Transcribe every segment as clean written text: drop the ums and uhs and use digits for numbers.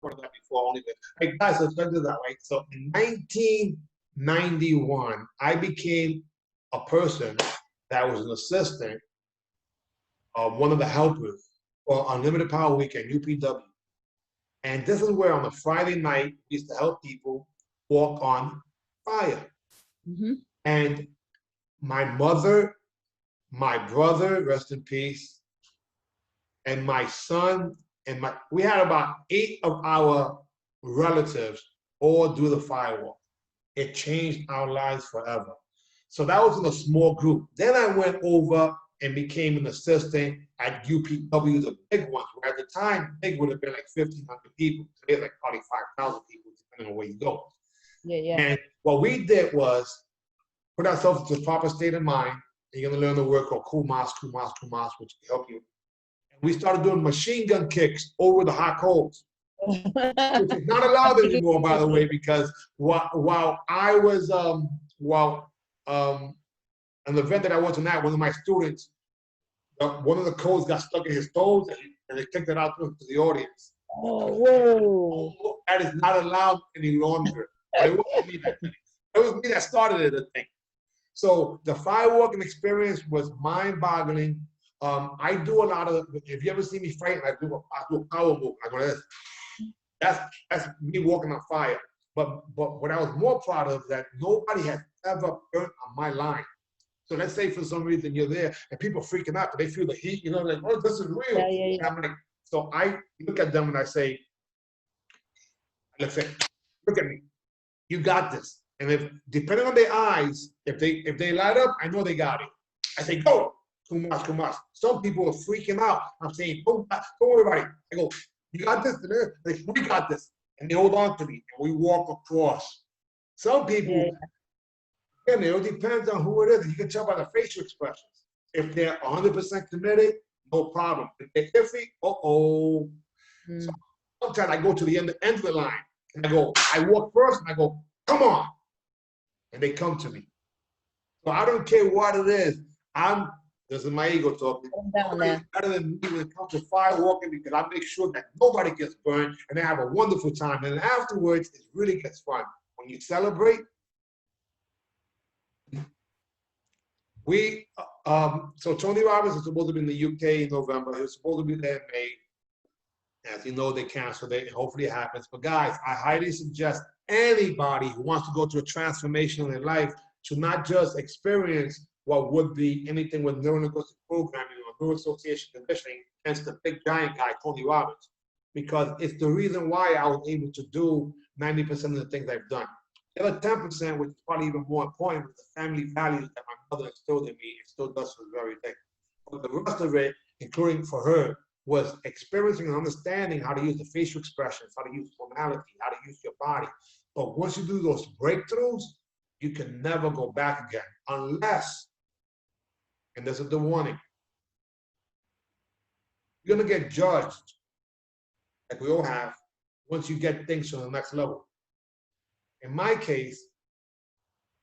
part of that before only. Hey guys, let's do that, right? So in 1991, I became a person that was an assistant of one of the helpers for Unlimited Power Weekend, UPW. And this is where on a Friday night, we used to help people walk on fire. Mm-hmm. And my mother, my brother, rest in peace, and my son, and we had about 8 of our relatives all do the firewalk. It changed our lives forever. So that was in a small group. Then I went over and became an assistant at UPW, the big ones, where at the time, big would have been like 1,500 people. Today, like probably 5,000 people, depending on where you go. Yeah. And what we did was put ourselves into the proper state of mind. And you're going to learn the word called kumas, which will help you. And we started doing machine gun kicks over the hot coals, which is not allowed anymore, by the way, because while I was, an event that I wasn't at, one of my students, one of the codes got stuck in his toes, and they kicked it out to the audience. Oh, whoa. That is not allowed any longer. But it wasn't me that thing. It was me that started it, I think. So the firewalking experience was mind-boggling. I do a lot of, if you ever see me fight, I do a power move. I go this. That's me walking on fire. But what I was more proud of, that nobody has ever burnt on my line. So let's say for some reason you're there and people freaking out, they feel the heat, like, oh, this is real. Yeah. And I'm like, so I look at them and I say, listen, look at me, you got this. And if, depending on their eyes, if they light up, I know they got it. I say, go, kumas. Some people are freaking out. I'm saying, don't worry about it. I go, you got this? They say, we got this. And they hold on to me and we walk across. Some people, again, it all depends on who it is. You can tell by the facial expressions. If they're 100% committed, no problem. If they're iffy, uh-oh. So sometimes I go to the end of the line and I walk first and I go, come on. And they come to me. So I don't care what it is. This is my ego talking. Nobody's better than me when it comes to firewalking, because I make sure that nobody gets burned and they have a wonderful time. And afterwards, it really gets fun. When you celebrate, so Tony Robbins is supposed to be in the UK in November. He was supposed to be there in May. As you know, they canceled it. Hopefully it happens. But guys, I highly suggest anybody who wants to go through a transformation in their life to not just experience what would be anything with neurolinguistic programming or neuroassociation conditioning, hence the big giant guy, Tony Robbins, because it's the reason why I was able to do 90% of the things I've done. The other 10%, which is probably even more important, was the family values that my mother instilled in me and still does to this very day. But the rest of it, including for her, was experiencing and understanding how to use the facial expressions, how to use tonality, how to use your body. But once you do those breakthroughs, you can never go back again, unless, and this is the warning, you're gonna get judged, like we all have, once you get things to the next level. In my case,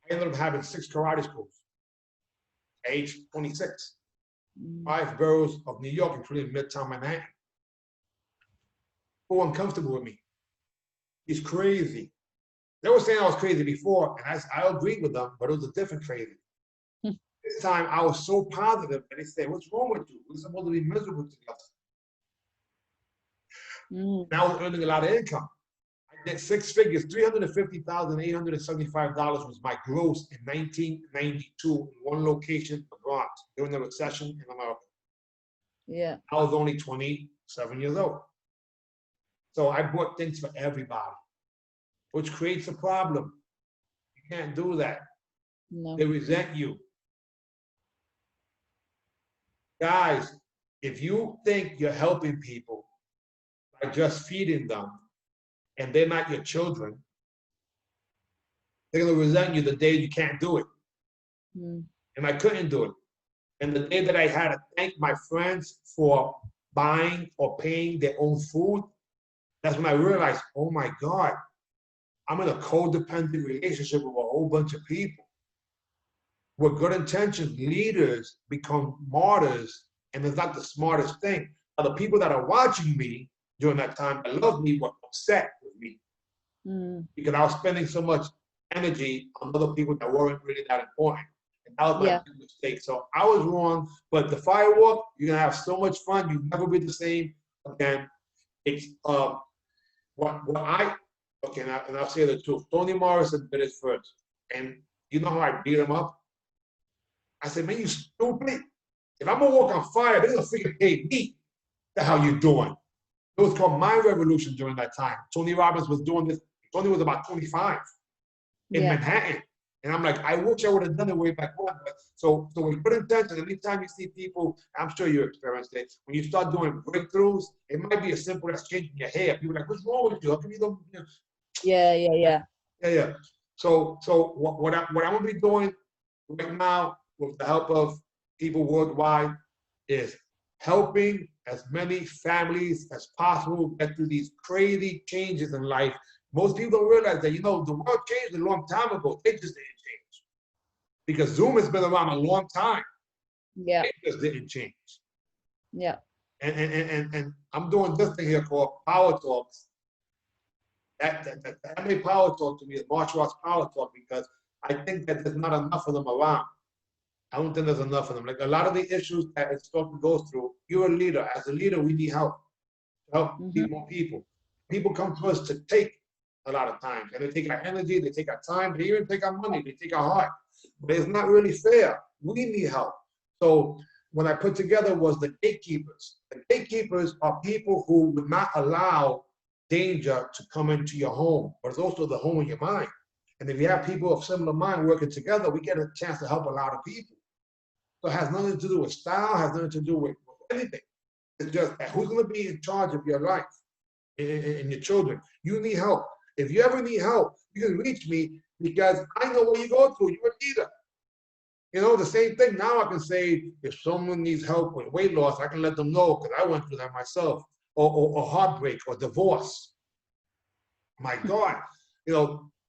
I ended up having 6 karate schools at age 26. 5 boroughs of New York, including Midtown Manhattan. Who were uncomfortable with me. He's crazy. They were saying I was crazy before, and I agreed with them, but it was a different crazy. This time I was so positive, and they said, "What's wrong with you? We're supposed to be miserable together." Now I was earning a lot of income. I did 6 figures, $350,875 was my gross in 1992 in one location, the Bronx, during the recession in America. Yeah. I was only 27 years old. So I bought things for everybody, which creates a problem. You can't do that. No. They resent you. Guys, if you think you're helping people by just feeding them, and they're not your children, they're gonna resent you the day you can't do it. And I couldn't do it. And the day that I had to thank my friends for buying or paying their own food, that's when I realized, oh my God, I'm in a codependent relationship with a whole bunch of people. With good intentions, leaders become martyrs, and it's not the smartest thing. Now, the people that are watching me during that time that love me were upset with me Mm. because I was spending so much energy on other people that weren't really that important. And that was my Yeah. big mistake. So I was wrong, but the firewalk, you're gonna have so much fun. You'll never be the same again. It's what I okay, and I'll say the truth. Tony Morrison did it first, and you know how I beat him up. I said, "Man, you stupid! If I'm gonna walk on fire, they're gonna freaking pay me. The hell you doing?" It was called My Revolution during that time. Tony Robbins was doing this. Tony was about 25 in Yeah. Manhattan. And I'm like, I wish I would have done it way back when. But so with good intention, anytime you see people, I'm sure you experienced it, when you start doing breakthroughs, it might be as simple as changing your hair. People are like, what's wrong with you? How come you don't, you know? Yeah. Yeah. Yeah. Yeah. So what I'm gonna be doing right now with the help of people worldwide is helping as many families as possible get through these crazy changes in life. Most people don't realize that, the world changed a long time ago. They just didn't change. Because Zoom has been around a long time. Yeah. It just didn't change. Yeah. And I'm doing this thing here called Power Talks. That MMA Power Talk to me is martial arts power talk because I think that there's not enough of them around. I don't think there's enough of them. Like a lot of the issues that it's supposed to go through, you're a leader. As a leader, we need help. Help Mm-hmm. more people. People come to us to take a lot of times. And they take our energy, they take our time, they even take our money, they take our heart. But it's not really fair. We need help. So what I put together was the gatekeepers. The gatekeepers are people who would not allow danger to come into your home, but it's also the home of your mind. And if you have people of similar mind working together, we get a chance to help a lot of people. So it has nothing to do with style, has nothing to do with anything. It's just that who's going to be in charge of your life and your children. You need help. If you ever need help, you can reach me because I know what you go through. You're a leader. The same thing. Now I can say if someone needs help with weight loss, I can let them know because I went through that myself. Or heartbreak or divorce. My God,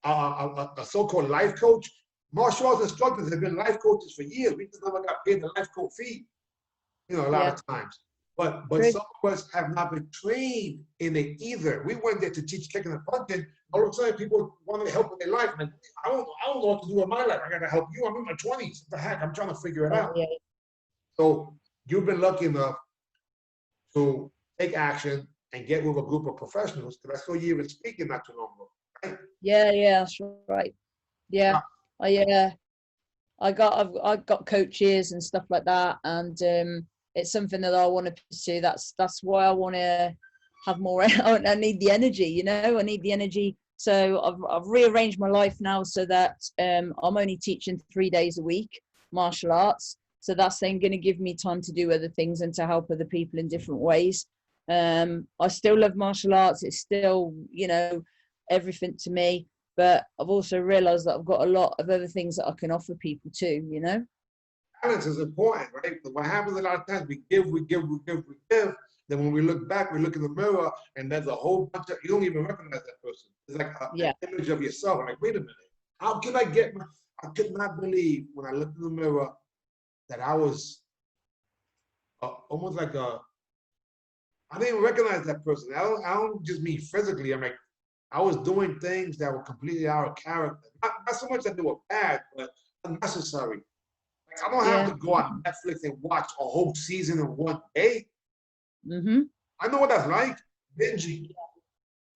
a so-called life coach. Martial arts instructors have been life coaches for years. We just never got paid the life coach fee. A lot of times. But some of us have not been trained in it either. We went there to teach kicking and punching. All of a sudden, people want to help with their life. And I don't know what to do with my life. I got to help you. I'm in my 20s. What the heck? I'm trying to figure it out. Yeah. So you've been lucky enough to take action and get with a group of professionals. Because I saw you even speaking not too long ago. Right? Yeah. That's right. Yeah. I've got coaches and stuff like that, and it's something that I want to pursue. That's why I want to have more. I need the energy, I need the energy. So I've rearranged my life now so that I'm only teaching 3 days a week martial arts. So that's then going to give me time to do other things and to help other people in different ways. I still love martial arts. It's still, everything to me. But I've also realized that I've got a lot of other things that I can offer people too, Balance is important, right? But what happens a lot of times, we give. Then when we look back, we look in the mirror, and there's a whole bunch of, you don't even recognize that person. It's like an image of yourself. I'm like, wait a minute. How can I I could not believe when I looked in the mirror that I was almost like I didn't even recognize that person. I don't just mean physically. I'm like, I was doing things that were completely out of character. Not so much that they were bad, but unnecessary. Like, I don't have to go on Netflix and watch a whole season in one day. Mm-hmm. I know what that's like. Binging.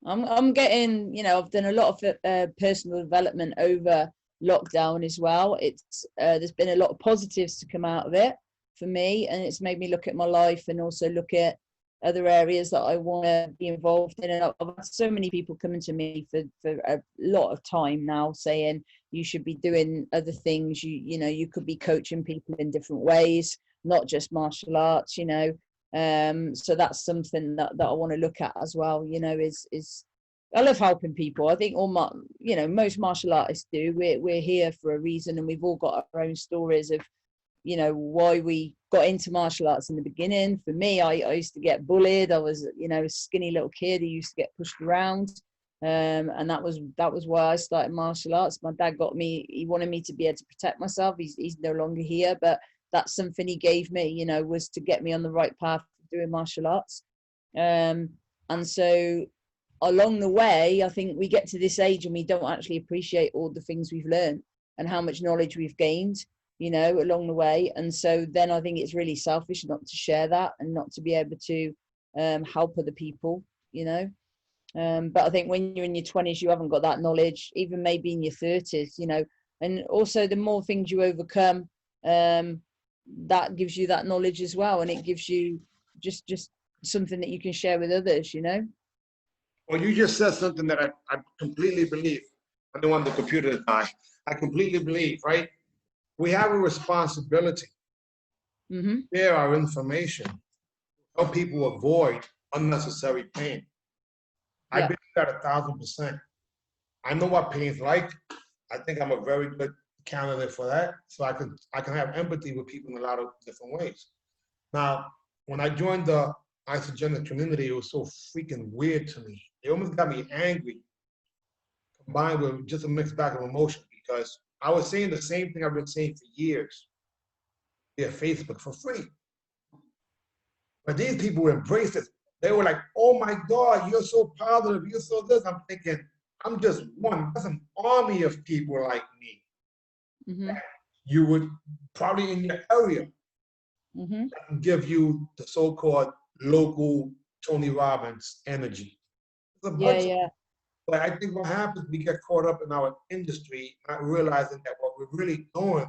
I'm getting, I've done a lot of personal development over lockdown as well. It's there's been a lot of positives to come out of it for me, and it's made me look at my life and also look at other areas that I want to be involved in. And I've had so many people coming to me for a lot of time now saying you should be doing other things. You could be coaching people in different ways, not just martial arts, so that's something that I want to look at as well, is I love helping people. I think most martial artists do. We're here for a reason, and we've all got our own stories of why we got into martial arts in the beginning. For me, I used to get bullied. I was a skinny little kid who used to get pushed around, and that was why I started martial arts. My dad he wanted me to be able to protect myself. He's no longer here, but that's something he gave me, was to get me on the right path of doing martial arts. And so along the way, I think we get to this age and we don't actually appreciate all the things we've learned and how much knowledge we've gained, you know, along the way. And so then I think it's really selfish not to share that and not to be able to help other people, you know. But I think when you're in your 20s, you haven't got that knowledge, even maybe in your 30s, you know. And also the more things you overcome, that gives you that knowledge as well. And it gives you just something that you can share with others, you know. Well, you just said something that I completely believe. I don't want the computer to die. I completely believe, right? We have a responsibility to share our information, help people avoid unnecessary pain. I believe that 1,000%. I know what pain's like. I think I'm a very good candidate for that. So I can have empathy with people in a lot of different ways. Now, when I joined the isogenic community, it was so freaking weird to me. It almost got me angry, combined with just a mixed bag of emotion, because I was saying the same thing I've been saying for years via Facebook for free. But these people embraced it. They were like, oh my God, you're so positive, you're so this. I'm thinking, I'm just one. There's an army of people like me. You would probably in your area give you the so-called local Tony Robbins energy. There's a bunch of, but I think what happens, we get caught up in our industry, not realizing that what we're really doing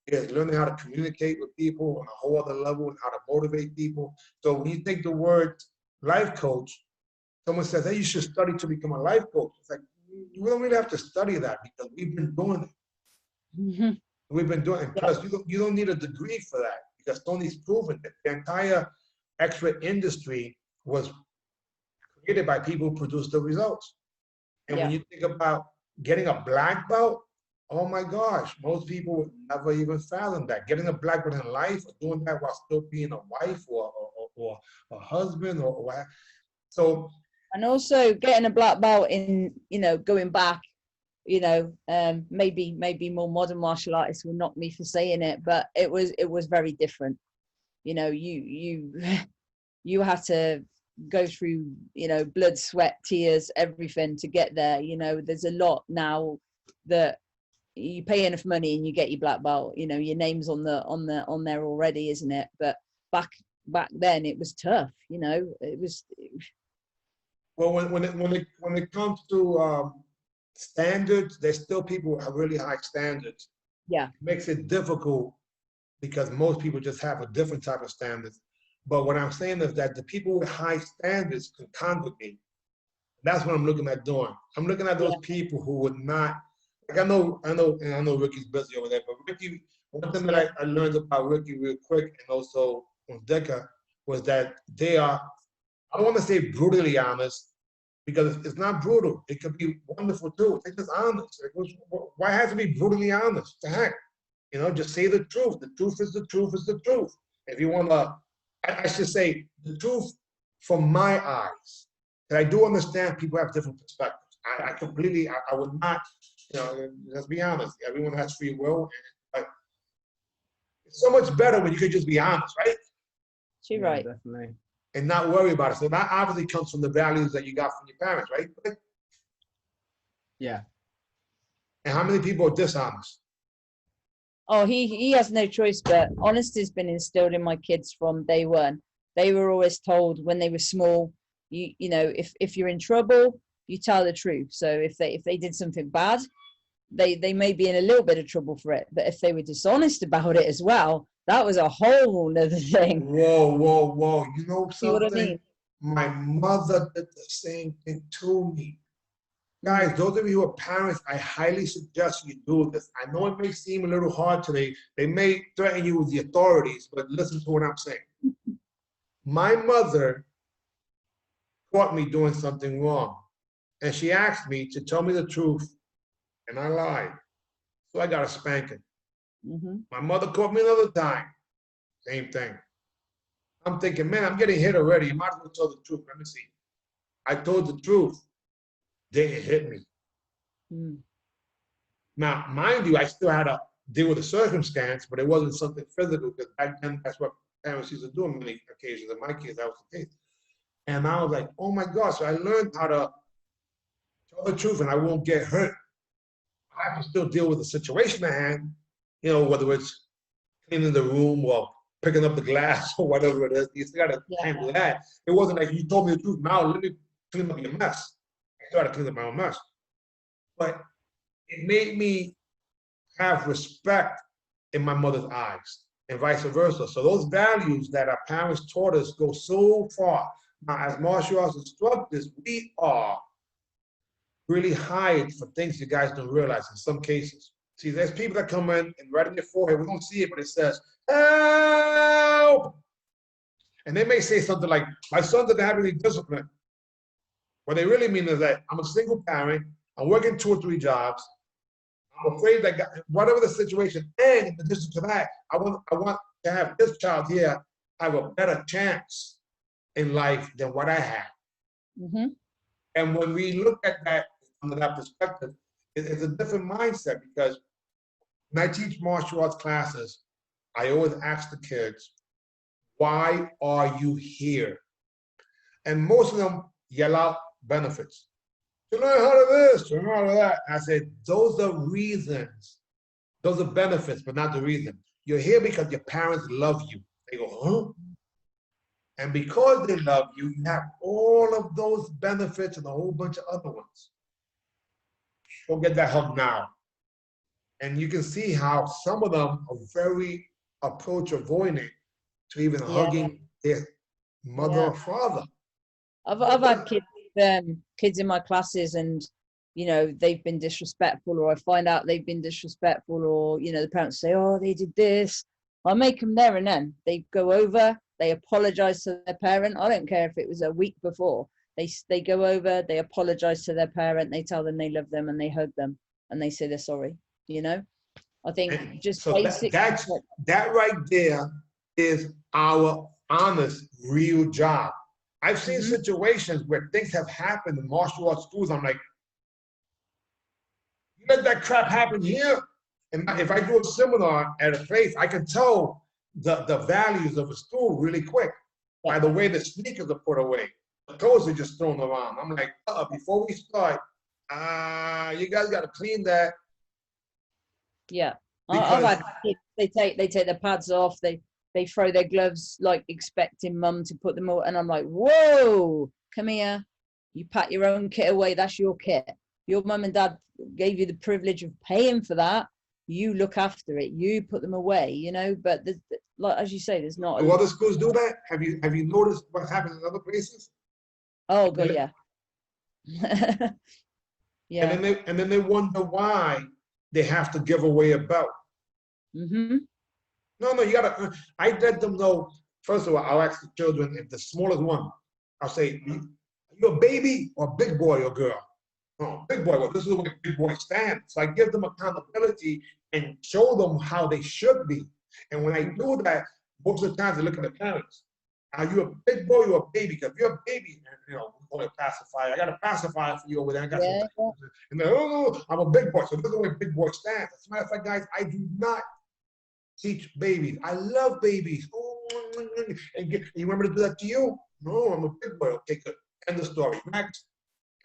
is learning how to communicate with people on a whole other level and how to motivate people. So when you take the word life coach, someone says, hey, you should study to become a life coach. It's like, we don't really have to study that because we've been doing it. We've been doing it. Plus, you don't need a degree for that because Tony's proven that the entire X-ray industry was created by people who produced the results. And when you think about getting a black belt, oh my gosh, most people would never even fathom that. Getting a black belt in life, or doing that while still being a wife or a husband or what. So, and also getting a black belt in, you know, going back, you know, maybe more modern martial artists will knock me for saying it, but it was very different. You know, you had to go through, you know, blood, sweat, tears, everything to get there. You know, there's a lot now that you pay enough money and you get your black belt. You know, your name's on there already, isn't it? But back then it was tough. You know, it was. Well, when it comes to standards, there's still people who have really high standards. Yeah, it makes it difficult because most people just have a different type of standards. But what I'm saying is that the people with high standards can congregate. That's what I'm looking at doing. I'm looking at those people who would not. Like I know Ricky's busy over there, but Ricky, one thing that I learned about Ricky real quick, and also on Deca, was that they are, I don't want to say brutally honest, because it's not brutal. It could be wonderful too. They're just honest. Why have to be brutally honest? The heck? You know, just say the truth. The truth is the truth is the truth. If you want to, I should say the truth from my eyes. And I do understand people have different perspectives. I completely, I would not, you know, let's be honest. Everyone has free will. And it's so much better when you can just be honest, right? You're right. Definitely. And not worry about it. So that obviously comes from the values that you got from your parents, right? Yeah. And how many people are dishonest? Oh, he has no choice, but honesty has been instilled in my kids from day one. They were always told when they were small, you know, if you're in trouble, you tell the truth. So if they did something bad, they may be in a little bit of trouble for it. But if they were dishonest about it as well, that was a whole nother thing. Whoa. You know something? See what I mean? My mother did the same thing to me. Guys, those of you who are parents, I highly suggest you do this. I know it may seem a little hard today. They may threaten you with the authorities, but listen to what I'm saying. My mother caught me doing something wrong, and she asked me to tell me the truth, and I lied. So I got a spanking. My mother caught me another time. Same thing. I'm thinking, man, I'm getting hit already. You might as well tell the truth. Let me see. I told the truth. They hit me. Now, mind you, I still had to deal with the circumstance, but it wasn't something physical because back then that's what parents used to do on many occasions. In my case, that was the case. And I was like, oh my gosh, so I learned how to the truth and I won't get hurt. I have to still deal with the situation at hand, you know, whether it's cleaning the room or picking up the glass or whatever it is. You still got to handle that. It wasn't like you told me the truth. Now let me clean up your mess. I started cleaning up my own mess. But it made me have respect in my mother's eyes and vice versa. So those values that our parents taught us go so far. Now, as martial arts instructors, we are really hired for things you guys don't realize in some cases. See, there's people that come in and right in their forehead, we don't see it, but it says, help! And they may say something like, my son doesn't have any discipline. What they really mean is that I'm a single parent, I'm working 2 or 3 jobs, I'm afraid that whatever the situation, and in addition to that, I want to have this child here have a better chance in life than what I had. Mm-hmm. And when we look at that from that perspective, it's a different mindset, because when I teach martial arts classes, I always ask the kids, why are you here? And most of them yell out benefits. To learn how to this, to learn how to that. I said, those are reasons. Those are benefits, but not the reason. You're here because your parents love you. They go, huh? And because they love you, you have all of those benefits and a whole bunch of other ones. Go get that hug now. And you can see how some of them are very approach avoiding to even hugging their mother or father. I've had kids in my classes, and you know, they've been disrespectful, or I find out they've been disrespectful, or you know, the parents say, oh, they did this. I make them there and then. They go over, they apologize to their parent. I don't care if it was a week before. They go over, they apologize to their parent, they tell them they love them, and they hug them, and they say they're sorry. You know, I think and just so basic. that right there is our honest, real job. I've seen situations where things have happened in martial arts schools. I'm like, you let that crap happen here? And if I do a seminar at a place, I can tell the values of a school really quick by the way the sneakers are put away. The clothes are just thrown around. I'm like, before we start, you guys got to clean that. Yeah, I've had kids, they take their pads off, they throw their gloves like expecting mum to put them all, and I'm like, whoa, come here, you pack your own kit away, that's your kit. Your mum and dad gave you the privilege of paying for that. You look after it, you put them away, you know. But like as you say, there's not. Do other schools do that? Have you noticed what happens in other places? Oh god, yeah. Yeah. And then they wonder why they have to give away a belt. Mm-hmm. No, you gotta. I let them know. First of all, I'll ask the children if the smallest one. I'll say, "Are you a baby or a big boy or girl?" Oh, big boy. Well, this is where big boy stands. So I give them accountability and show them how they should be. And when I do that, most of the times they look at the parents. Are you a big boy or a baby? Because if you're a baby, you know, we call it pacifier. I got a pacifier for you over there. I got some. And they're, oh, I'm a big boy. So this is where big boy stands. As a matter of fact, guys, I do not teach babies. I love babies. Oh, and you want me to do that to you? No, I'm a big boy. Okay, good. End of story. Next.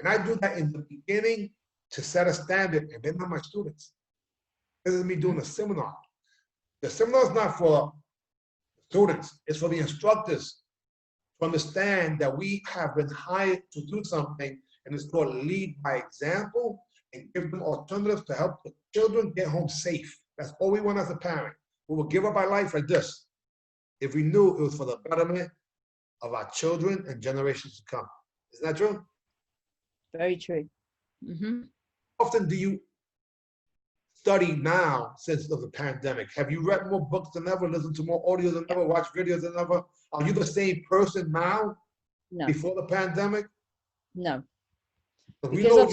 And I do that in the beginning to set a standard, and they're not my students. This is me doing a seminar. The seminar is not for students, it's for the instructors to understand that we have been hired to do something, and it's called lead by example and give them alternatives to help the children get home safe. That's all we want as a parent. We will give up our life like this if we knew it was for the betterment of our children and generations to come. Isn't that true? Very true. Mm-hmm. How often do you study now since the pandemic? Have you read more books than ever, listened to more audio than ever, watched videos than ever? Are you the same person now before the pandemic? No. We know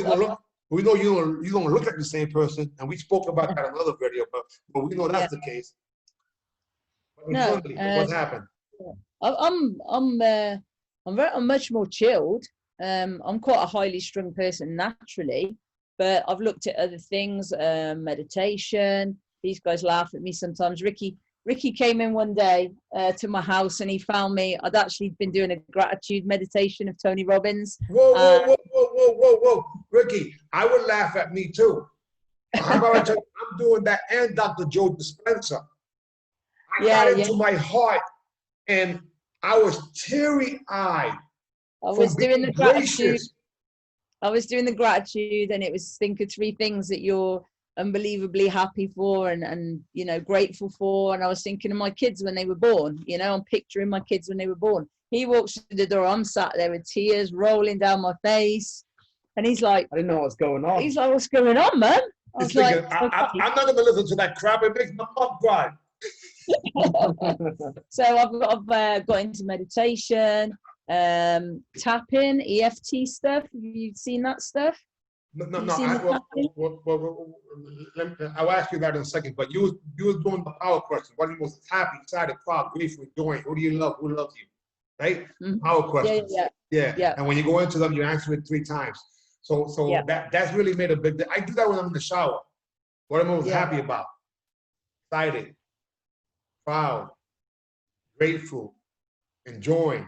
you don't look like the same person, and we spoke about that in another video, but we know that's the case. No. What happened? I'm much more chilled. I'm quite a highly strung person naturally, but I've looked at other things, meditation. These guys laugh at me sometimes. Ricky Ricky came in one day to my house and he found me. I'd actually been doing a gratitude meditation of Tony Robbins. Whoa. Ricky, I would laugh at me too. How about I tell you, I'm doing that and Dr. Joe Dispenza. I got into my heart and I was teary-eyed. I was doing the gratitude. I was doing the gratitude, and it was think of 3 things that you're unbelievably happy for and you know, grateful for. And I was thinking of my kids when they were born. You know, I'm picturing my kids when they were born. He walks through the door. I'm sat there with tears rolling down my face, and he's like, I didn't know what's going on. He's like, what's going on, man? I was like, I'm not going to listen to that crap. It makes my mom cry. So I've got into meditation, tapping, EFT stuff. Have you seen that stuff? No. I'll ask you that in a second. But you was doing the power question. What are you most happy, excited, proud, grateful, doing? Who do you love? Who loves you? Right? Mm-hmm. Power questions. Yeah. And when you go into them, you answer it 3 times. So that's really made a big difference. I do that when I'm in the shower. What am I most happy about? Excited, proud, grateful, enjoying.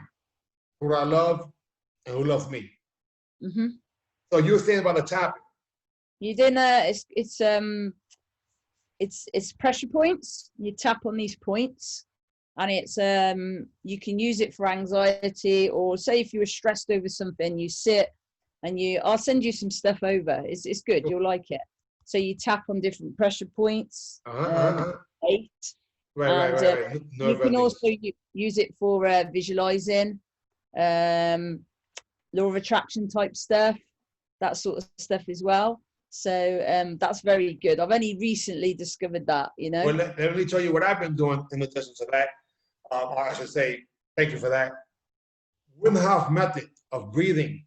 Who do I love and who loves me? Mm-hmm. So you were saying about the tapping. You didn't. It's pressure points. You tap on these points, and it's you can use it for anxiety, or say if you were stressed over something, you sit and I'll send you some stuff over. It's good. You'll like it. So you tap on different pressure points. 8. Right. You can also use it for visualizing, law of attraction type stuff, that sort of stuff as well. So that's very good. I've only recently discovered that, you know. Well, let me tell you what I've been doing in addition to that. I should say, thank you for that. Wim Hof method of breathing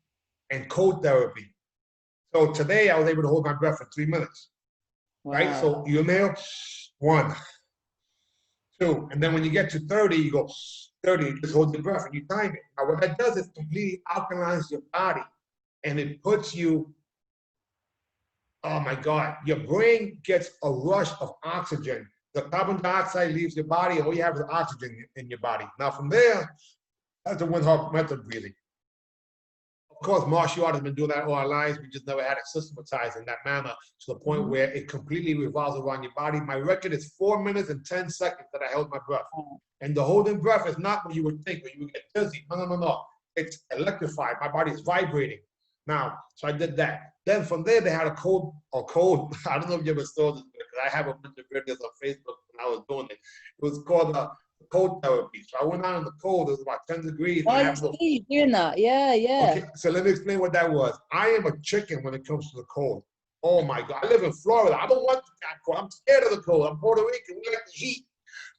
and cold therapy. So today I was able to hold my breath for 3 minutes. Wow. Right? So you inhale, 1, 2, and then when you get to 30, you go 30, you just hold your breath and you time it. Now what that does is completely alkalines your body, and it puts you, oh my God, your brain gets a rush of oxygen. The carbon dioxide leaves your body, and all you have is oxygen in your body. Now from there, that's the Wim Hof method breathing. Of course, martial art has been doing that all our lives. We just never had it systematized in that manner to the point where it completely revolves around your body. My record is 4 minutes and 10 seconds that I held my breath. And the holding breath is not what you would think, when you would get dizzy. No. It's electrified. My body is vibrating. Now, so I did that. Then from there, they had a cold, I don't know if you ever saw this, because I have a bunch of videos on Facebook when I was doing it. It was called cold therapy. So I went out in the cold. It was about 10 degrees. I see you doing that. Yeah. Okay, so let me explain what that was. I am a chicken when it comes to the cold. Oh my God, I live in Florida. I don't want the cold. I'm scared of the cold. I'm Puerto Rican. We like the heat.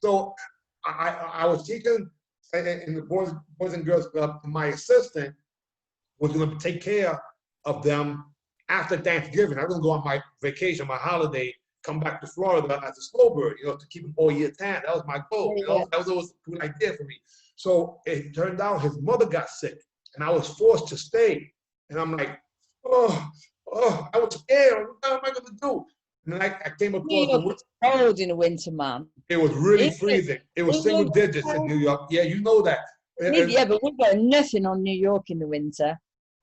So I was teaching in the Boys and Girls Club. My assistant was going to take care of them after Thanksgiving. I was going to go on my vacation, my holiday, come back to Florida as a snowbird, you know, to keep them all year tan. That was my goal. You know? That was always a good idea for me. So it turned out his mother got sick, and I was forced to stay. And I'm like, I was scared. What am I going to do? And then I came across the winter. Cold in the winter, man. It was really freezing. It was single digits in New York. Yeah, you know that. Yeah, but we've got nothing on New York in the winter.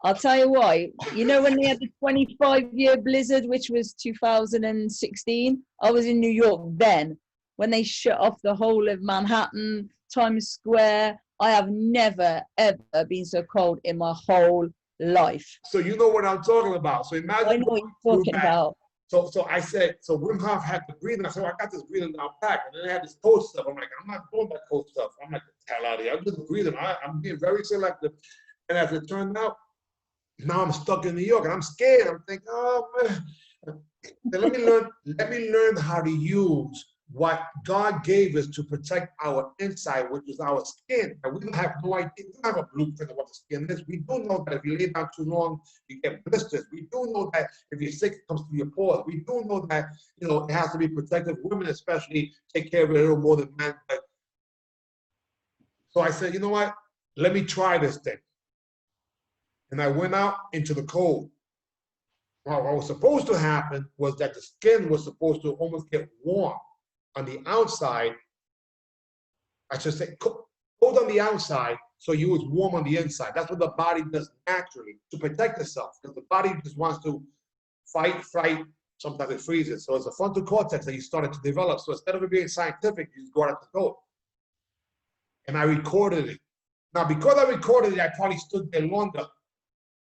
I'll tell you why. You know when they had the 25-year blizzard, which was 2016? I was in New York then, when they shut off the whole of Manhattan, Times Square. I have never, ever been so cold in my whole life. So you know what I'm talking about. So imagine. I know what you're talking about. So I said, so Wim Hof had the breathing. I said, I got this breathing down pat. And then they had this cold stuff. I'm like, I'm not doing that cold stuff. I'm like, the hell out of here. I'm just breathing. I'm being very selective. And as it turned out, now I'm stuck in New York and I'm scared. I'm thinking, oh man. Then let me learn how to use what God gave us to protect our inside, which is our skin. And we don't have no idea. We don't have a blueprint of what the skin is. We do know that if you lay down too long, you get blisters. We do know that if you're sick, it comes through your pores. We do know that, you know, it has to be protected. Women especially take care of it a little more than men. But so I said, you know what? Let me try this thing. And I went out into the cold. Well, what was supposed to happen was that the skin was supposed to almost get warm on the outside, I should say, cold on the outside, so you was warm on the inside. That's what the body does naturally to protect itself, because the body just wants to fight, flight. Sometimes it freezes. So it's a frontal cortex that you started to develop. So instead of it being scientific, you just go out to cold. And I recorded it. Now, because I recorded it, I probably stood there longer.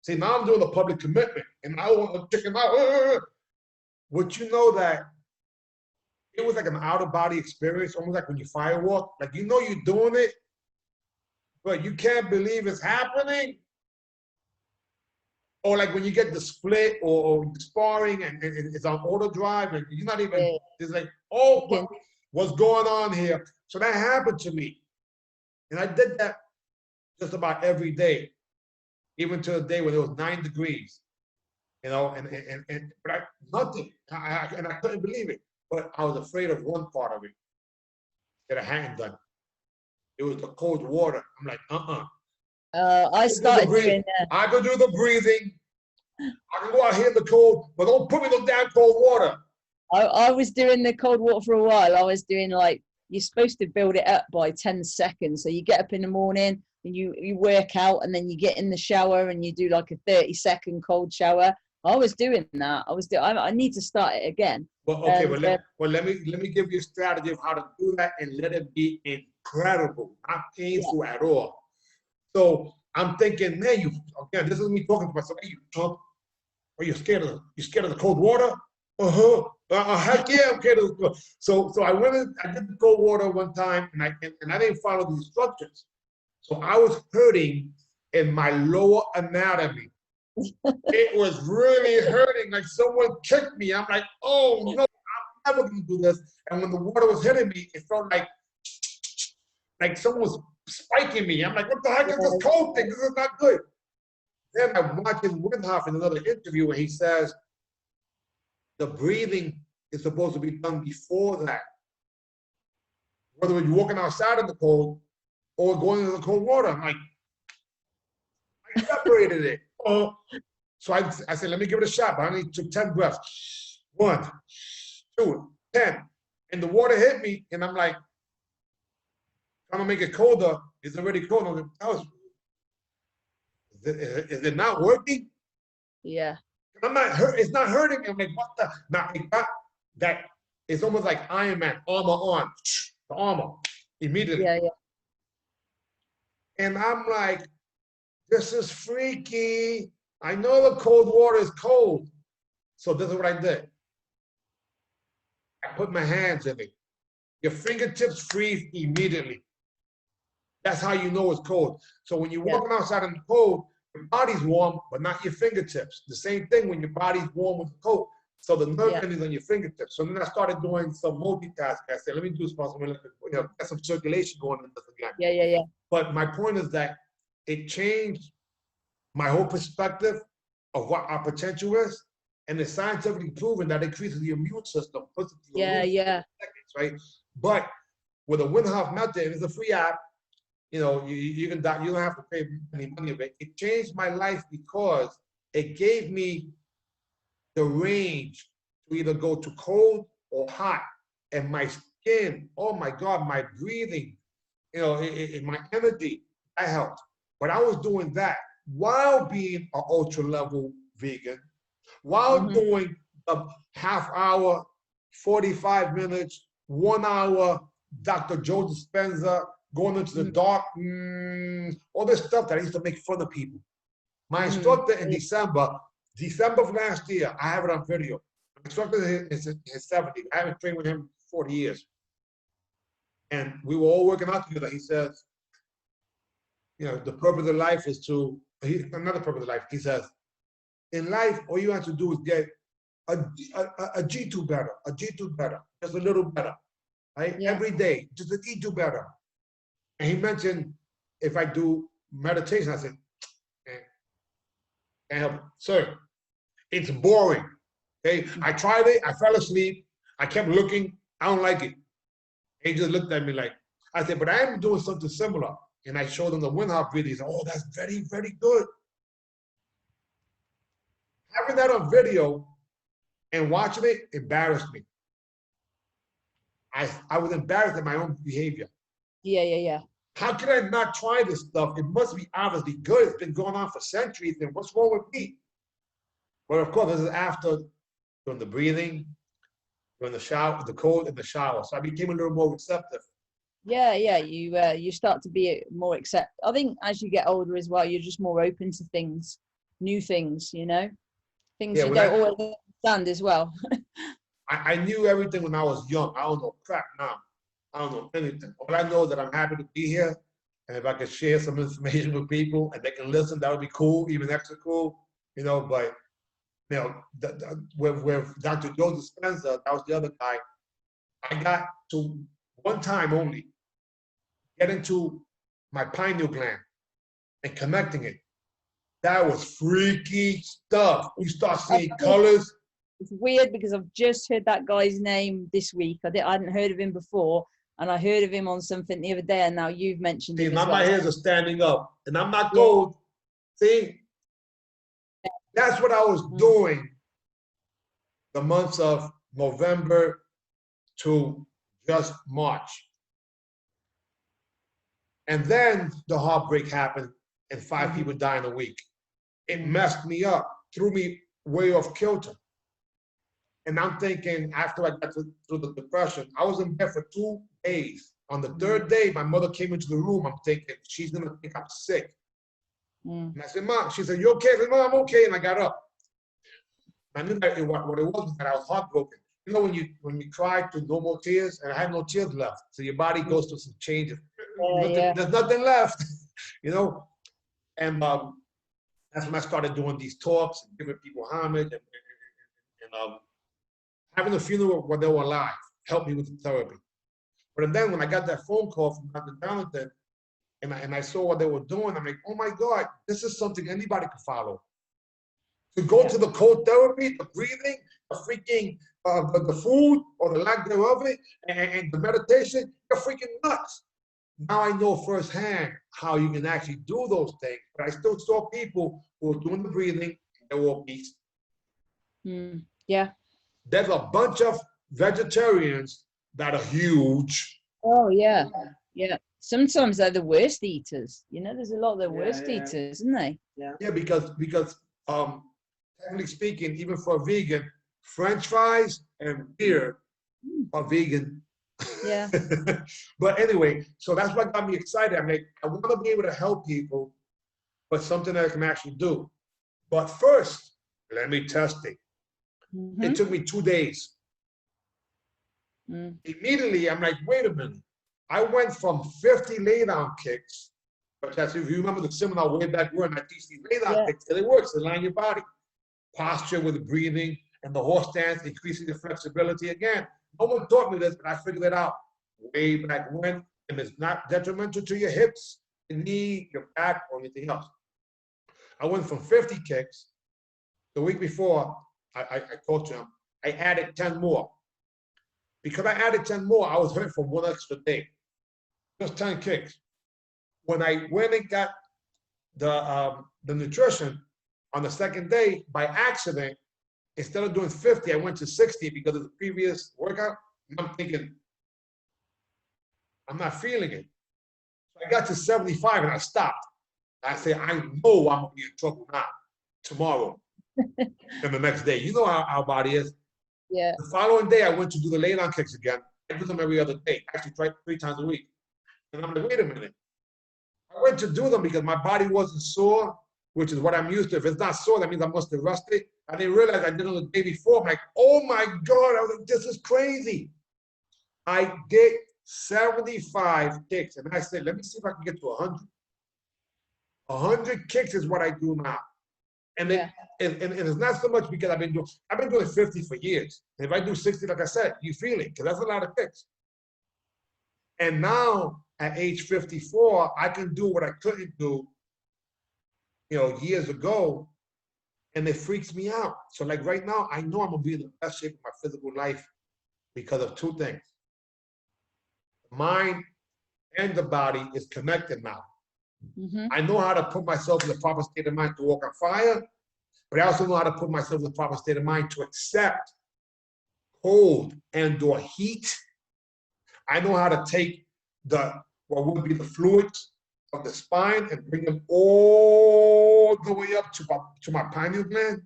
See, now I'm doing a public commitment, and I want to check him out. Would you know that it was like an out-of-body experience, almost like when you firewalk? Like, you know you're doing it, but you can't believe it's happening. Or like when you get the split or sparring and it's on auto drive and you're not even, it's like, oh, what's going on here? So that happened to me. And I did that just about every day, even to the day when it was 9 degrees, you know, but nothing. And I couldn't believe it. But I was afraid of one part of it that I hadn't done. It was the cold water. I'm like, I started doing that. I can do the breathing. I can go out here in the cold, but don't put me in the damn cold water. I was doing the cold water for a while. I was doing like, you're supposed to build it up by 10 seconds. So you get up in the morning and you work out, and then you get in the shower and you do like a 30-second cold shower. I was doing that. I need to start it again. Well, okay, let me give you a strategy of how to do that and let it be incredible, not painful at all. So I'm thinking, man, again, this is me talking to myself. Hey, you chump. Are you scared of the cold water? Heck yeah, I'm scared of the cold. So I went in, I did the cold water one time, and I didn't follow the instructions. So I was hurting in my lower anatomy. It was really hurting, like someone kicked me. I'm like, oh no, I'm never gonna do this. And when the water was hitting me, it felt like someone was spiking me. I'm like, what the heck is this cold thing? This is not good. Then I'm watching Windhoff in another interview where he says the breathing is supposed to be done before that. Whether you're walking outside in the cold or going into the cold water. I'm like, I separated it. So I said, let me give it a shot, but I only took 10 breaths. 1, 2, 10. And the water hit me, and I'm like, trying to make it colder. It's already cold. I'm like, is it not working? Yeah. I'm not hurt. It's not hurting me. I'm like, what the? Now it got that. It's almost like Iron Man, armor on, the armor immediately. Yeah. And I'm like, this is freaky. I know the cold water is cold. So this is what I did. I put my hands in it. Your fingertips freeze immediately. That's how you know it's cold. So when you're walking outside in the cold, your body's warm, but not your fingertips. The same thing when your body's warm with the cold. So the nerve endings on your fingertips. So then I started doing some multitasking. I said, let me do something, get some circulation going in this again. Yeah. But my point is that it changed my whole perspective of what our potential is, and it's scientifically proven that it increases the immune system. Puts it to the seconds, right? But with a Windhoff method, it's a free app. You know, you can you don't have to pay any money of it. It changed my life because it gave me the range to either go to cold or hot, and my skin. Oh my God, my breathing. You know, my energy. That helped. But I was doing that while being an ultra level vegan, while doing a half hour, 45 minutes, 1 hour, Dr. Joe Dispenza, going into the dark, all this stuff that I used to make fun of people. My instructor in December of last year, I have it on video. My instructor is in his 70s. I haven't trained with him 40 years. And we were all working out together. He says, you know, the purpose of life is to, another purpose of life, he says, in life, all you have to do is get a G2 better, just a little better, right? Yeah. Every day, just a G2 better. And he mentioned, if I do meditation, I said, sir, it's boring, okay? I tried it, I fell asleep, I kept looking, I don't like it. He just looked at me like, I said, but I am doing something similar. And I showed him the Windhoff video. He said, oh, that's very, very good. Having that on video and watching it embarrassed me. I was embarrassed at my own behavior. Yeah. How can I not try this stuff? It must be obviously good. It's been going on for centuries. And what's wrong with me? But of course, this is after doing the breathing, doing the shower, the cold in the shower. So I became a little more receptive. Yeah. You start to be more accept. I think as you get older as well, you're just more open to things, new things. You know, things Yeah, you when don't always understand as well. I knew everything when I was young. I don't know crap now. I don't know anything. All I know is that I'm happy to be here. And if I could share some information with people and they can listen, that would be cool, even extra cool, you know. But, you know, with Dr. Joe Dispenza, that was the other guy, I got to one time only get into my pineal gland and connecting it. That was freaky stuff. You start seeing colors. It's weird because I've just heard that guy's name this week. I hadn't heard of him before, and I heard of him on something the other day, and now you've mentioned him. Now my hairs are standing up, and I'm not Yeah. gold. See, that's what I was doing the months of November to just March. And then the heartbreak happened, and 5 people died in a week. It messed me up, threw me way off kilter. And I'm thinking, after I got through the depression, I was in bed for 2 days. On the 3rd day, my mother came into the room. I'm thinking, she's gonna think I'm sick. And I said, Mom, she said, you okay? I said, Mom, I'm okay. And I got up. I knew that what it was that I was heartbroken. You know, when you cry to no more tears, and I had no tears left. So your body goes through some changes. There's nothing left, you know? And that's when I started doing these talks and giving people homage and having a funeral when they were alive helped me with the therapy. But then when I got that phone call from Dr. Jonathan and I saw what they were doing, I'm like, oh my God, this is something anybody could follow. To go to the cold therapy, the breathing, the freaking, the food or the lack thereof it, and the meditation, you're freaking nuts. Now I know firsthand how you can actually do those things, but I still saw people who were doing the breathing, and they were obese. Yeah. There's a bunch of vegetarians that are huge. Oh, yeah. Yeah. Sometimes they're the worst eaters. You know, there's a lot of the worst eaters, isn't they? Yeah, because technically speaking, even for a vegan, French fries and beer are vegan. Yeah. But anyway, so that's what got me excited. I'm like, I want to be able to help people, but something that I can actually do. But first, let me test it. It took me 2 days. Immediately, I'm like, wait a minute. I went from 50 lay-down kicks, but that's if you remember the seminar way back when I teach these lay-down kicks, because it works, it aligns your body. Posture with breathing and the horse stance, increasing the flexibility. Again, no one taught me this, but I figured it out way back when, and it's not detrimental to your hips, your knee, your back, or anything else. I went from 50 kicks. The week before, I coached him. I added 10 more. Because I added 10 more, I was hurt for 1 extra day. Just 10 kicks. When I went and got the nutrition on the 2nd day, by accident, instead of doing 50, I went to 60 because of the previous workout. And I'm thinking, I'm not feeling it. So I got to 75 and I stopped. I said, I know I'm gonna be in trouble now, tomorrow, and the next day. You know how our body is. Yeah. The following day, I went to do the lay-down kicks again. I do them every other day, actually 3 times a week. And I'm like, wait a minute. I went to do them because my body wasn't sore, which is what I'm used to. If it's not sore, that means I must have rested. I didn't realize I did it the day before. I'm like, oh my God, I was like, this is crazy. I did 75 kicks. And I said, let me see if I can get to 100. 100 kicks is what I do now. And, and it's not so much because I've been doing 50 for years. And if I do 60, like I said, you feel it, because that's a lot of kicks. And now at age 54, I can do what I couldn't do, you know, years ago, and it freaks me out. So like right now, I know I'm gonna be in the best shape of my physical life because of 2 things. The mind and the body is connected now. I know how to put myself in the proper state of mind to walk on fire, but I also know how to put myself in the proper state of mind to accept cold and or heat. I know how to take what would be the fluids of the spine and bring them all the way up to my pineal gland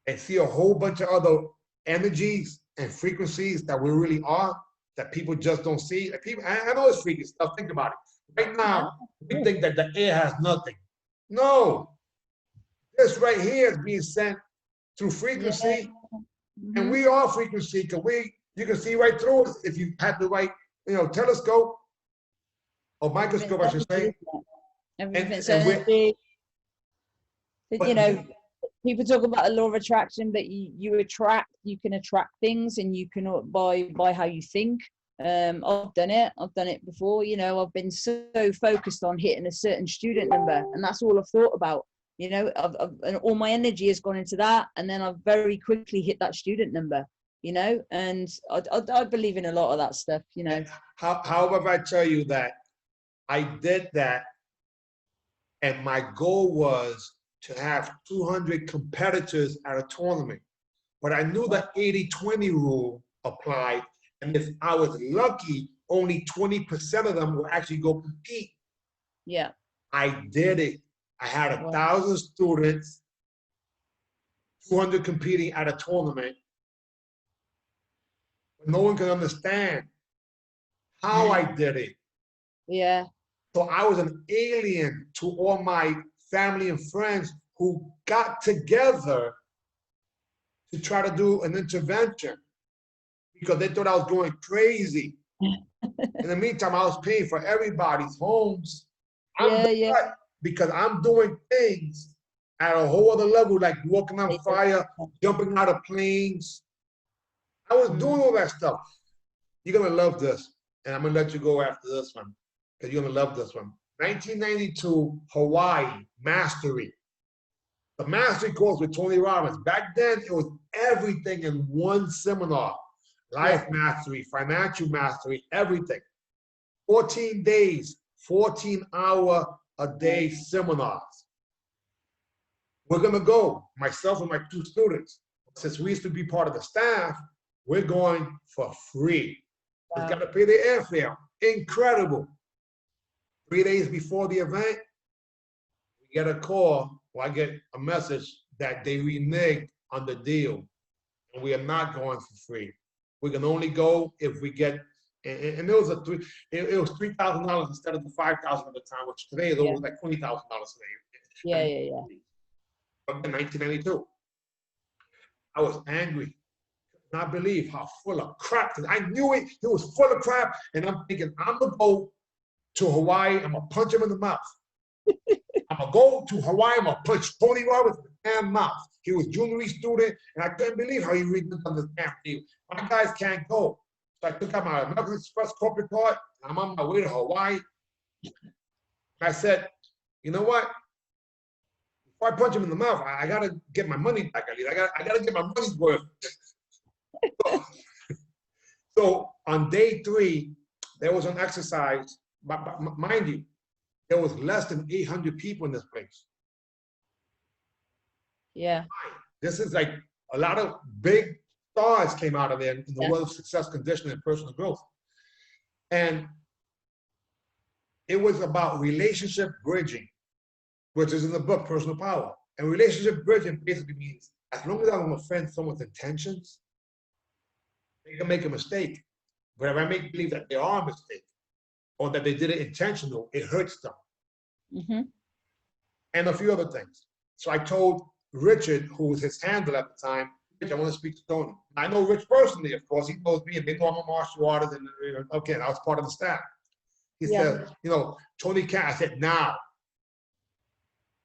and see a whole bunch of other energies and frequencies that we really are, that people just don't see. Like people, I know it's freaky stuff. Think about it. Right now, we think that the air has nothing. No, this right here is being sent through frequency, and we are frequency because you can see right through it if you have the right, telescope or microscope, I should say. Everything's energy. People talk about the law of attraction, but you can attract things, and you can by how you think. I've done it before. I've been so focused on hitting a certain student number, and that's all I've thought about. And all my energy has gone into that, and then I've very quickly hit that student number. And I believe in a lot of that stuff. However, I tell you that I did that, and my goal was to have 200 competitors at a tournament. But I knew the 80-20 rule applied, and if I was lucky, only 20% of them will actually go compete. Yeah. I did it. I had 1,000 students, 200 competing at a tournament. But no one can understand how I did it. Yeah. So I was an alien to all my family and friends who got together to try to do an intervention because they thought I was going crazy. In the meantime, I was paying for everybody's homes. Because I'm doing things at a whole other level, like walking on fire, jumping out of planes. I was doing all that stuff. You're gonna love this, and I'm gonna let you go after this one, because you're gonna love this one. 1992, Hawaii, Mastery. The Mastery course with Tony Robbins. Back then, it was everything in one seminar. Life mastery, financial mastery, everything. 14 days, 14-hour-a-day seminars. We're gonna go, myself and my 2 students. Since we used to be part of the staff, we're going for free. We've got to pay the airfare. Incredible. 3 days before the event, we get a call, or I get a message that they reneged on the deal, and we are not going for free. We can only go if we get, and it was $3,000 instead of the $5,000 at the time, which today is over like $20,000 today. Yeah. In 1992, I was angry. Could not believe how full of crap. I knew it. It was full of crap, and I'm thinking, I'm gonna go to Hawaii. I'm gonna punch him in the mouth. I'm gonna go to Hawaii. I'm gonna punch Tony Robbins in the damn mouth. He was junior student, and I couldn't believe how he reached on this damn deal. My guys can't go. So I took out my American Express corporate card, and I'm on my way to Hawaii. I said, you know what? Before I punch him in the mouth, I gotta get my money back. I gotta get my money's worth. So on day 3, there was an exercise. Mind you, there was less than 800 people in this place. Yeah. This is like a lot of big stars came out of there in the world of success, conditioning, and personal growth. And it was about relationship bridging, which is in the book, Personal Power. And relationship bridging basically means as long as I don't offend someone's intentions, they can make a mistake. But if I make believe that they are a mistake or that they did it intentional, it hurts them. And a few other things. So I told Richard, who was his handler at the time, Rich, I want to speak to Tony. I know Rich personally, of course. He knows me, and they know I'm a martial artist, and okay, I was part of the staff. He said, Tony can't. I said, now.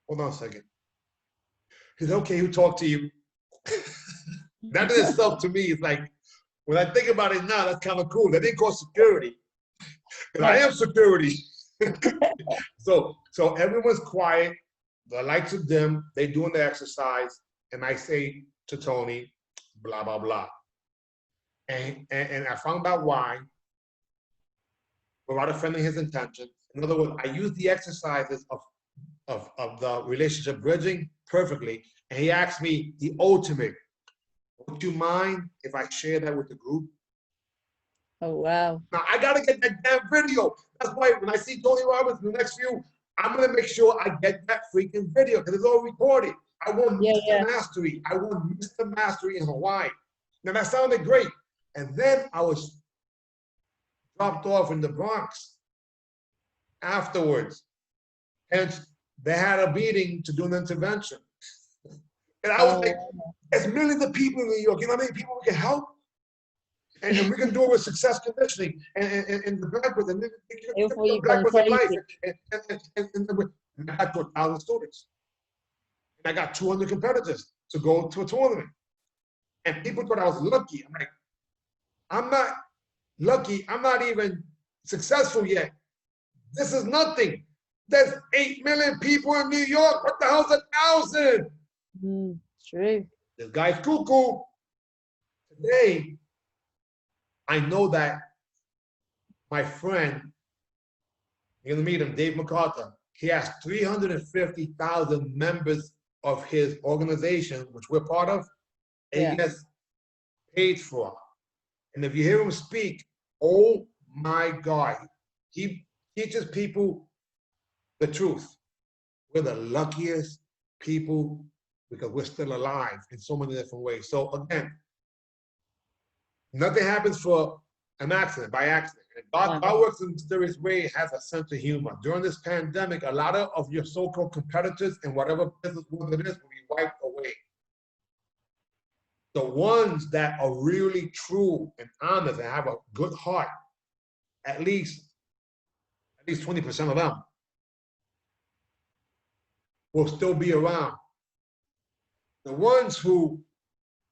Hold on a second. He said, okay, he'll talk to you. That in itself, to me, is like, when I think about it now, that's kind of cool. They didn't call security. And I am security. So everyone's quiet. The lights are dim. They're doing the exercise. And I say to Tony, blah, blah, blah. And I found out why, without offending his intentions. In other words, I use the exercises of the relationship bridging perfectly. And he asked me the ultimate, would you mind if I share that with the group? Oh, wow. Now I gotta get that damn video. That's why when I see Tony Robbins in the next few, I'm gonna make sure I get that freaking video because it's all recorded. I want Yeah, Mr. yeah. Mastery. I want Mr. Mastery in Hawaii. Now that sounded great. And then I was dropped off in the Bronx afterwards. And they had a meeting to do an intervention. And I was Oh, like, there's millions of people in New York. You know how many people we can help? And we can do it with success conditioning and the Blackwood. And then before you gone Blackwood's of life. crazy. And I got 1,000 students. And I got 200 competitors to go to a tournament. And people thought I was lucky. I'm like, I'm not lucky. I'm not even successful yet. This is nothing. There's 8 million people in New York. What the hell's 1,000? True. This guy's cuckoo. Today, I know that my friend, you're gonna meet him, Dave MacArthur. He has 350,000 members of his organization, which we're part of, and Yeah. he gets paid for. And if you hear him speak, oh my God, he teaches people the truth. We're the luckiest people because we're still alive in so many different ways. So again, nothing happens for an accident, by accident. And God works in a mysterious way, has a sense of humor. During this pandemic, a lot of your so-called competitors in whatever business world it is will be wiped away. The ones that are really true and honest and have a good heart, at least 20% of them will still be around. The ones who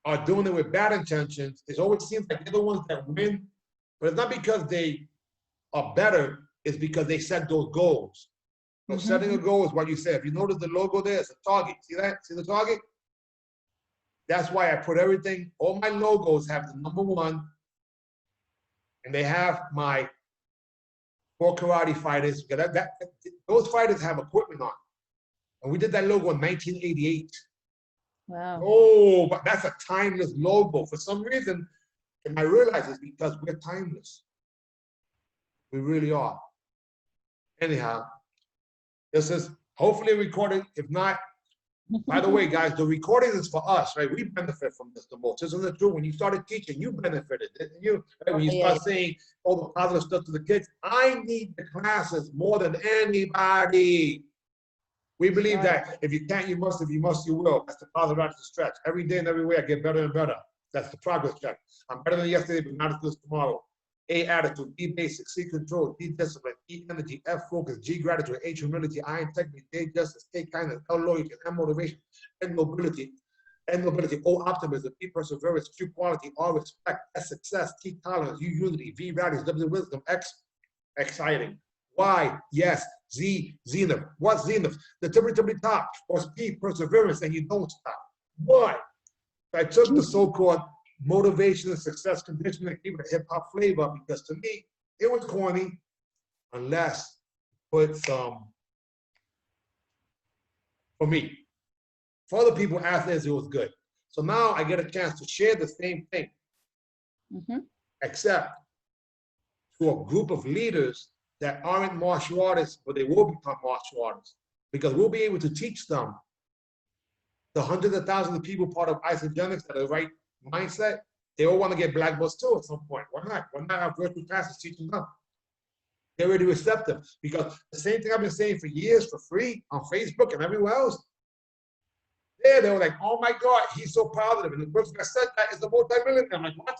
are doing it with bad intentions, it always seems like they're the ones that win, but it's not because they are better, it's because they set those goals. So setting a goal is what you said. If you notice the logo there, it's a target. See that? See the target? That's why I put everything, all my logos have the number 1, and they have my 4 karate fighters. Those fighters have equipment on. And we did that logo in 1988. Wow. Oh, but that's a timeless logo. For some reason, and I realize it's because we're timeless. We really are. Anyhow, this is hopefully recorded. If not, by the way, guys, the recording is for us, right? We benefit from this the most. Isn't it true? When you started teaching, you benefited, didn't you? Right? When you start saying all the positive stuff to the kids, I need the classes more than anybody. We believe that if you can't, you must. If you must, you will. That's the positive attitude stretch. Every day and every way, I get better and better. That's the progress check. I'm better than yesterday, but not as good as tomorrow. A, attitude. B, basic. C, control. D, discipline. E, energy. F, focus. G, gratitude. H, humility. I, integrity. J, justice. K, kindness. L, loyalty. M, motivation. N, nobility. O, optimism. P, perseverance. Q, quality. R, respect. S, success. T, tolerance. U, unity. V, values. W, wisdom. X, exciting. Y, yes. Z, zenith. What's zenith? The tippy top. Or P, perseverance, and you don't stop. Why? I took the so-called motivation and success conditioning and gave it a hip-hop flavor because to me, it was corny unless put some, for me. For other people, athletes, it was good. So now I get a chance to share the same thing, except to a group of leaders that aren't martial artists, but they will become martial artists because we'll be able to teach them the hundreds of thousands of people part of isogenics that are the right mindset. They all want to get black belts too at some point. Why not? Why not have virtual classes teaching them? They're already receptive because the same thing I've been saying for years for free on Facebook and everywhere else. They were like, oh my God, he's so positive. And the person that said that is a multi-millionaire. I'm like, what?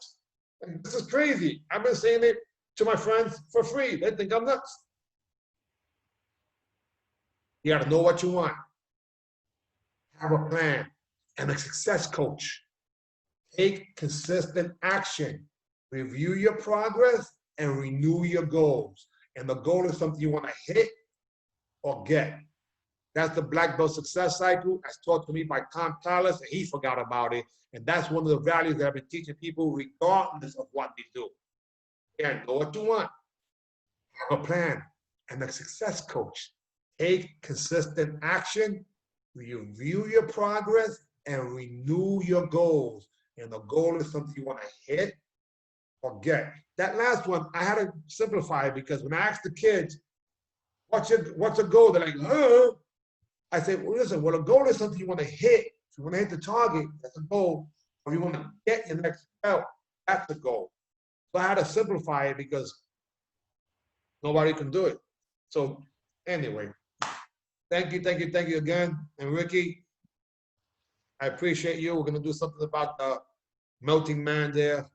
Like, this is crazy. I've been saying it to my friends for free. They think I'm nuts. You got to know what you want. Have a plan and a success coach. Take consistent action. Review your progress and renew your goals. And the goal is something you want to hit or get. That's the black belt success cycle as taught to me by Tom Tallis, and he forgot about it. And that's one of the values that I've been teaching people regardless of what they do. And know what you want. Have a plan and a success coach. Take consistent action, review your progress, and renew your goals. And the goal is something you want to hit forget. That last one, I had to simplify it because when I asked the kids, what's a goal? They're like, huh? I said, well, listen, well, a goal is something you want to hit. If you want to hit the target, that's a goal. Or you want to get your next belt, that's a goal. So I had to simplify it because nobody can do it. So anyway, thank you again. And Ricky, I appreciate you. We're going to do something about the melting man there.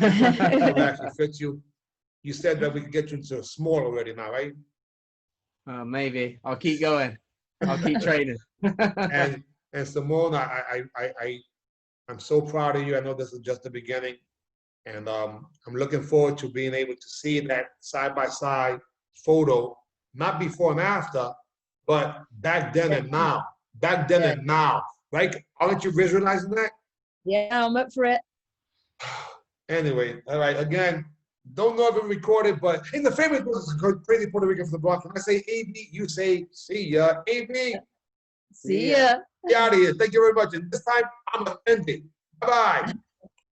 It actually fits you. You said that we could get you into small already now, right? Maybe. I'll keep going. I'll keep training. and Simone, I'm so proud of you. I know this is just the beginning. And I'm looking forward to being able to see that side-by-side photo, not before and after, but back then and now. Back then and now. Right? Aren't you visualizing that? Yeah, I'm up for it. Anyway, all right. Again, don't know if it recorded, but in the famous business, crazy Puerto Rican from the Bronx. When I say AB, you say see ya. AB. See ya. Get out of here. Thank you very much. And this time, I'm going to end it. Bye-bye.